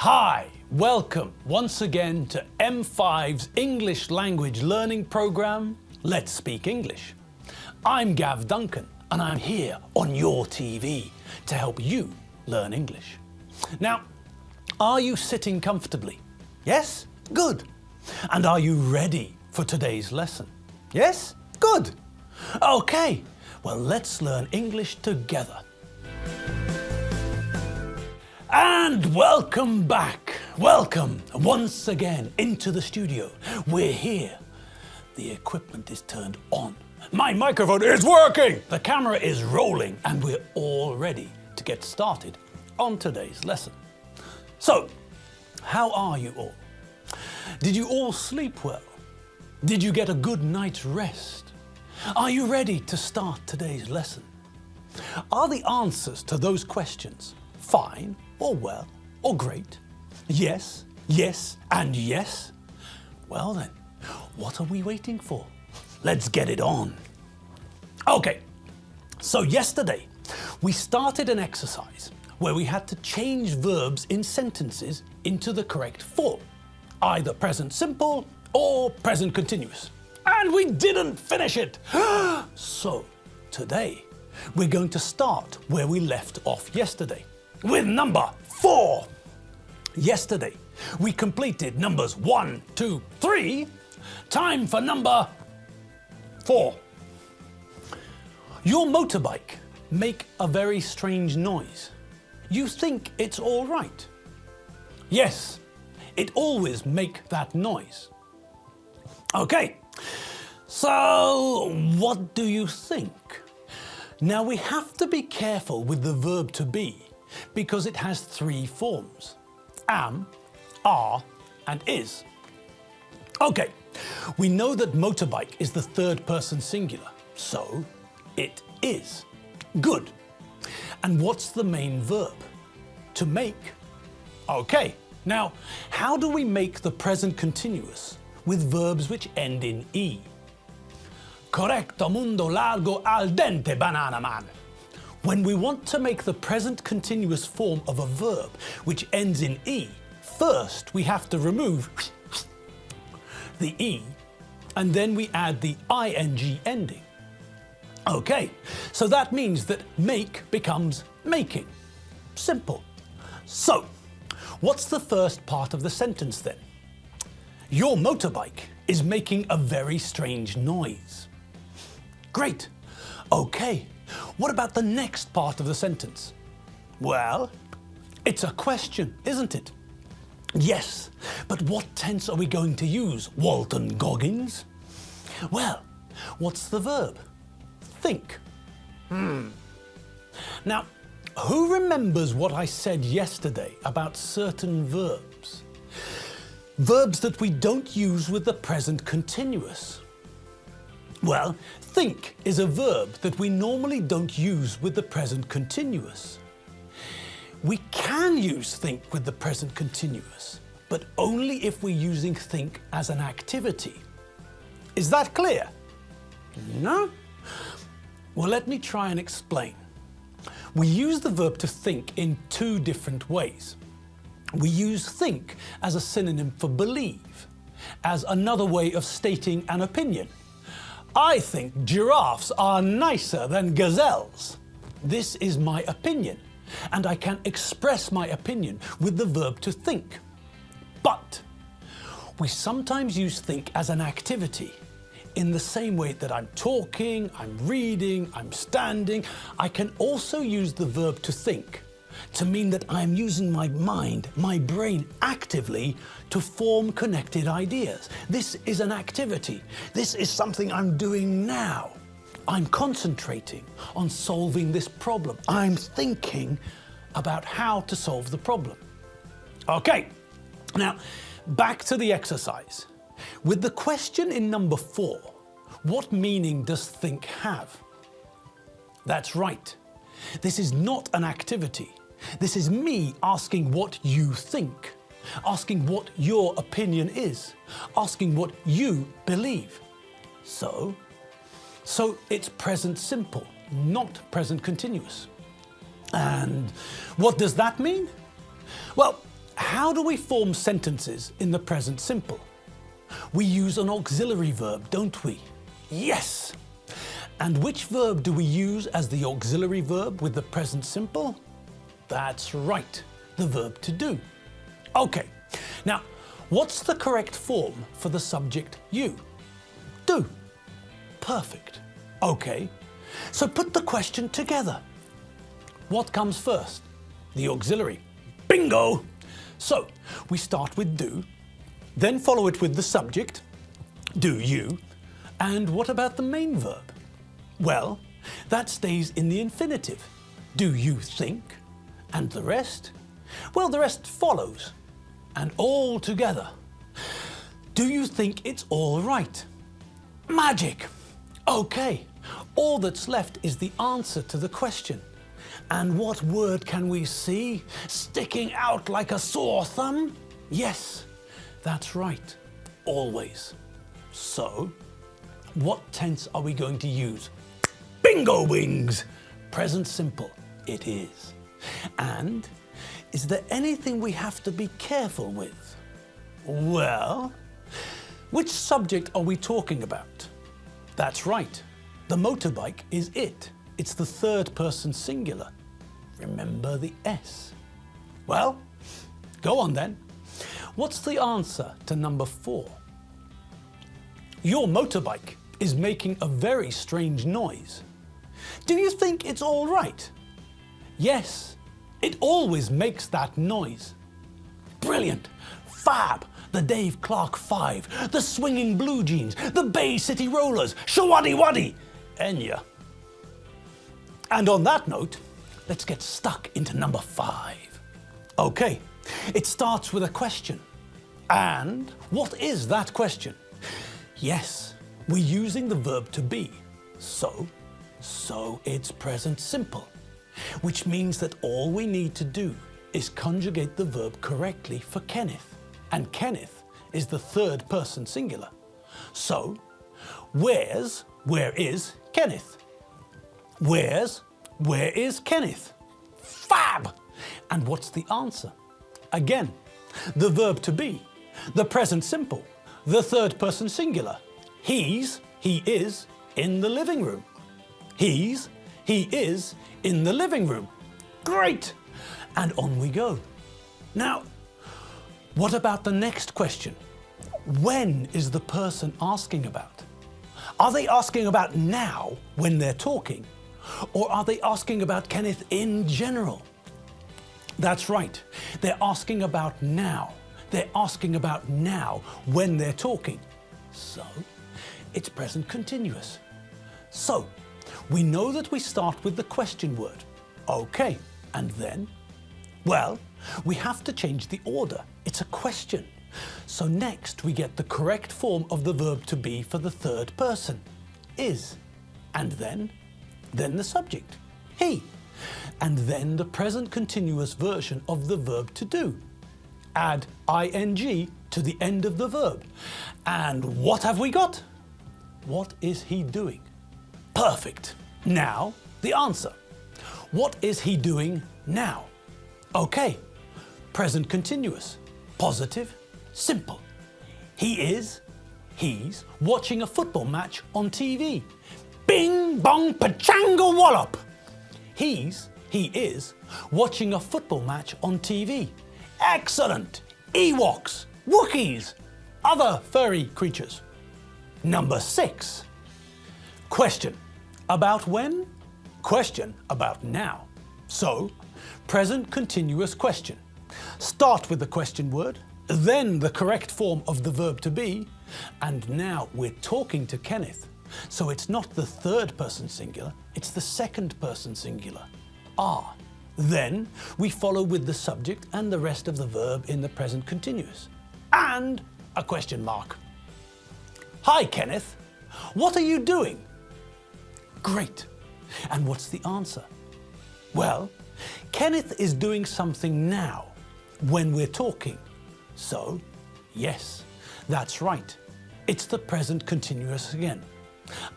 Hi, welcome once again to M5's English language learning program, Let's Speak English. I'm Gav Duncan and I'm here on your TV to help you learn English. Now, are you sitting comfortably? Yes? Good. And are you ready for today's lesson? Yes? Good. Okay, well let's learn English together. And welcome back. Welcome once again into the studio. We're here. The equipment is turned on. My microphone is working. The camera is rolling and we're all ready to get started on today's lesson. So, how are you all? Did you all sleep well? Did you get a good night's rest? Are you ready to start today's lesson? Are the answers to those questions fine or well or great? Yes, yes, and yes? Well then, what are we waiting for? Let's get it on. Okay, so yesterday we started an exercise where we had to change verbs in sentences into the correct form, either present simple or present continuous. And we didn't finish it. So today we're going to start where we left off yesterday, with number 4. Yesterday we completed numbers 1, 2, 3. Time for number 4. Your motorbike make a very strange noise. You think it's all right. Yes, it always make that noise. Okay, so what do you think? Now we have to be careful with the verb to be because it has 3 forms: am, are, and is. Okay, we know that motorbike is the third person singular, so it is. Good. And what's the main verb? To make. Okay, now how do we make the present continuous with verbs which end in E? Correcto mundo largo al dente banana man. When we want to make the present continuous form of a verb which ends in E, first we have to remove the E and then we add the ing ending. Okay, so that means that make becomes making. Simple. So, what's the first part of the sentence then? Your motorbike is making a very strange noise. Great. Okay, what about the next part of the sentence? Well, it's a question, isn't it? Yes, but what tense are we going to use, Walton Goggins? Well, what's the verb? Think. Now, who remembers what I said yesterday about certain verbs? Verbs that we don't use with the present continuous. Well, think is a verb that we normally don't use with the present continuous. We can use think with the present continuous, but only if we're using think as an activity. Is that clear? No? Well, let me try and explain. We use the verb to think in 2 different ways. We use think as a synonym for believe, as another way of stating an opinion. I think giraffes are nicer than gazelles. This is my opinion, and I can express my opinion with the verb to think. But we sometimes use think as an activity. In the same way that I'm talking, I'm reading, I'm standing, I can also use the verb to think to mean that I'm using my mind, my brain actively to form connected ideas. This is an activity. This is something I'm doing now. I'm concentrating on solving this problem. I'm thinking about how to solve the problem. Okay, now back to the exercise. With the question in number 4, what meaning does think have? That's right. This is not an activity. This is me asking what you think, asking what your opinion is, asking what you believe. So it's present simple, not present continuous. And what does that mean? Well, How do we form sentences in the present simple? We use an auxiliary verb, don't we? Yes! And which verb do we use as the auxiliary verb with the present simple? That's right, the verb to do. Okay, now what's the correct form for the subject you? Do. Perfect. Okay, so put the question together. What comes first? The auxiliary. Bingo! So we start with do, then follow it with the subject, do you, and what about the main verb? Well, that stays in the infinitive. Do you think? And the rest? Well, the rest follows. And all together. Do you think it's all right? Magic! Okay, all that's left is the answer to the question. And what word can we see sticking out like a sore thumb? Yes, that's right, always. So, what tense are we going to use? Bingo wings! Present simple, it is. And is there anything we have to be careful with? Well, which subject are we talking about? That's right, the motorbike is it. It's the third person singular. Remember the S. Well, go on then. What's the answer to number 4? Your motorbike is making a very strange noise. Do you think it's all right? Yes, it always makes that noise. Brilliant, fab, the Dave Clark 5, the swinging blue jeans, the Bay City Rollers, shawaddy waddy, Enya. And on that note, let's get stuck into number 5. Okay, it starts with a question. And what is that question? Yes, we're using the verb to be. So it's present simple, which means that all we need to do is conjugate the verb correctly for Kenneth. And Kenneth is the third person singular. So, where is Kenneth? Where is Kenneth? Fab! And what's the answer? Again, the verb to be, the present simple, the third person singular. He is in the living room. He is in the living room. Great! And on we go. Now, what about the next question? When is the person asking about? Are they asking about now when they're talking? Or are they asking about Kenneth in general? That's right, they're asking about now. They're asking about now when they're talking. So, it's present continuous. So, we know that we start with the question word. Okay, and then? Well, we have to change the order. It's a question. So next we get the correct form of the verb to be for the third person, is. And then the subject, he. And then the present continuous version of the verb to do. Add ing to the end of the verb. And what have we got? What is he doing? Perfect. Now, the answer. What is he doing now? Okay, present continuous, positive, simple. He's watching a football match on TV. Bing, bong, pachanga wallop. He is watching a football match on TV. Excellent. Ewoks, Wookiees, other furry creatures. Number 6. Question. About when? Question about now. So, present continuous question. Start with the question word, then the correct form of the verb to be, and now we're talking to Kenneth. So it's not the third person singular, it's the second person singular. Are. Then we follow with the subject and the rest of the verb in the present continuous. And a question mark. Hi, Kenneth. What are you doing? Great. And what's the answer? Well, Kenneth is doing something now when we're talking. So, yes, that's right. It's the present continuous again.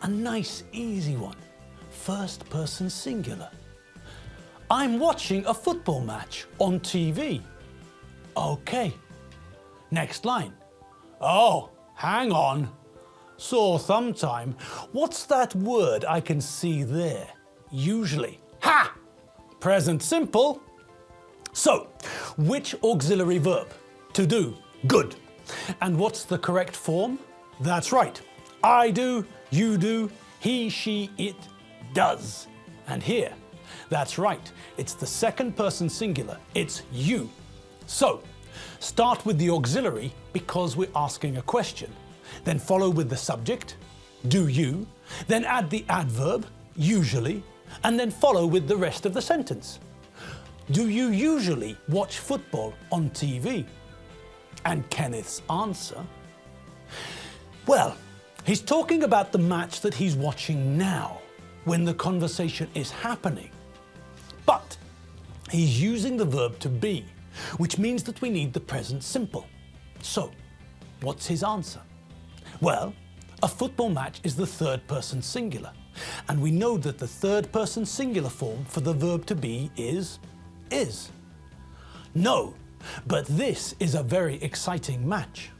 A nice, easy one. First person singular. I'm watching a football match on TV. Okay. Next line. Oh, hang on. Sore thumb time. What's that word I can see there? Usually. Ha! Present simple. So, which auxiliary verb? To do. Good. And what's the correct form? That's right. I do, you do, he, she, it does. And here, that's right. It's the second person singular. It's you. So, start with the auxiliary because we're asking a question. Then follow with the subject, do you, then add the adverb, usually, and then follow with the rest of the sentence. Do you usually watch football on TV? And Kenneth's answer? Well, he's talking about the match that he's watching now, when the conversation is happening. But he's using the verb to be, which means that we need the present simple. So, what's his answer? Well, a football match is the third person singular, and we know that the third person singular form for the verb to be is. No, but this is a very exciting match.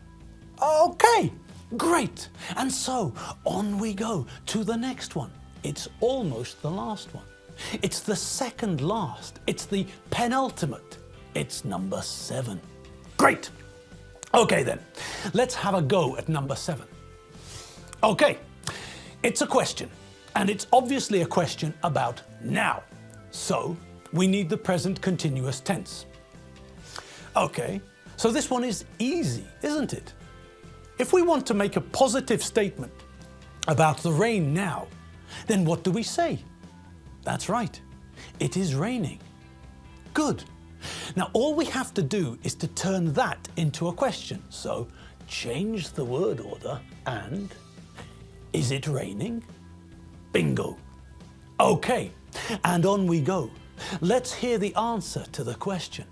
Okay, great. And so on we go to the next one. It's almost the last one. It's the second last. It's the penultimate. It's number 7. Great. Okay then, let's have a go at number 7. Okay, it's a question, and it's obviously a question about now. So we need the present continuous tense. Okay, so this one is easy, isn't it? If we want to make a positive statement about the rain now, then what do we say? That's right, it is raining. Good. Now all we have to do is to turn that into a question. So change the word order and, is it raining? Bingo. Okay, and on we go. Let's hear the answer to the question.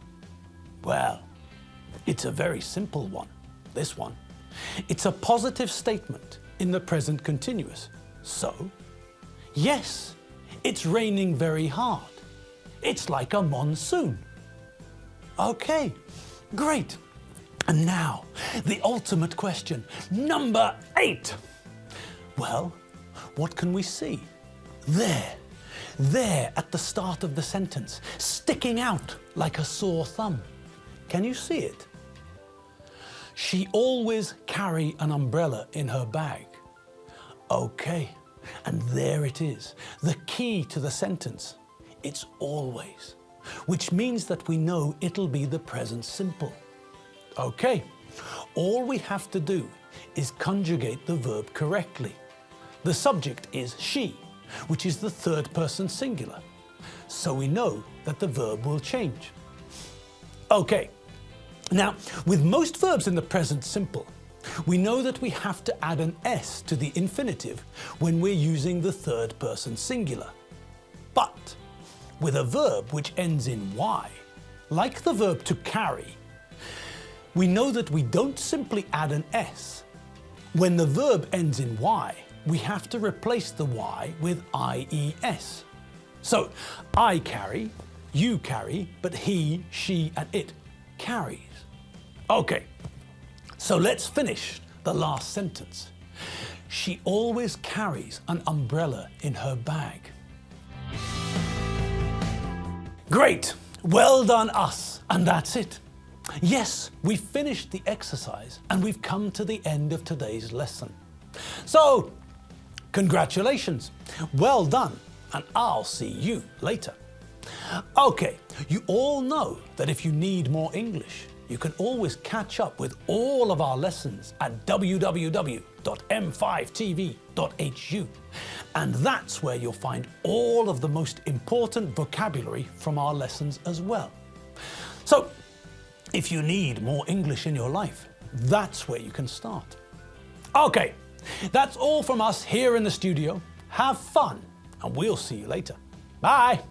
Well, it's a very simple one, this one. It's a positive statement in the present continuous. So, yes, it's raining very hard. It's like a monsoon. Okay, great. And now, the ultimate question, number 8. Well, what can we see? There at the start of the sentence, sticking out like a sore thumb. Can you see it? She always carry an umbrella in her bag. Okay, and there it is, the key to the sentence. It's always, which means that we know it'll be the present simple. Okay, all we have to do is conjugate the verb correctly. The subject is she, which is the third person singular. So we know that the verb will change. Okay, now with most verbs in the present simple, we know that we have to add an S to the infinitive when we're using the third person singular. But with a verb which ends in Y, like the verb to carry, we know that we don't simply add an S. When the verb ends in Y, we have to replace the Y with IES. So, I carry, you carry, but he, she, and it carries. Okay, so let's finish the last sentence. She always carries an umbrella in her bag. Great, well done us, and that's it. Yes, we've finished the exercise and we've come to the end of today's lesson. So, congratulations, well done, and I'll see you later. Okay, you all know that if you need more English, you can always catch up with all of our lessons at www.m5tv.hu. And that's where you'll find all of the most important vocabulary from our lessons as well. So, if you need more English in your life, that's where you can start. Okay, that's all from us here in the studio. Have fun, and we'll see you later. Bye.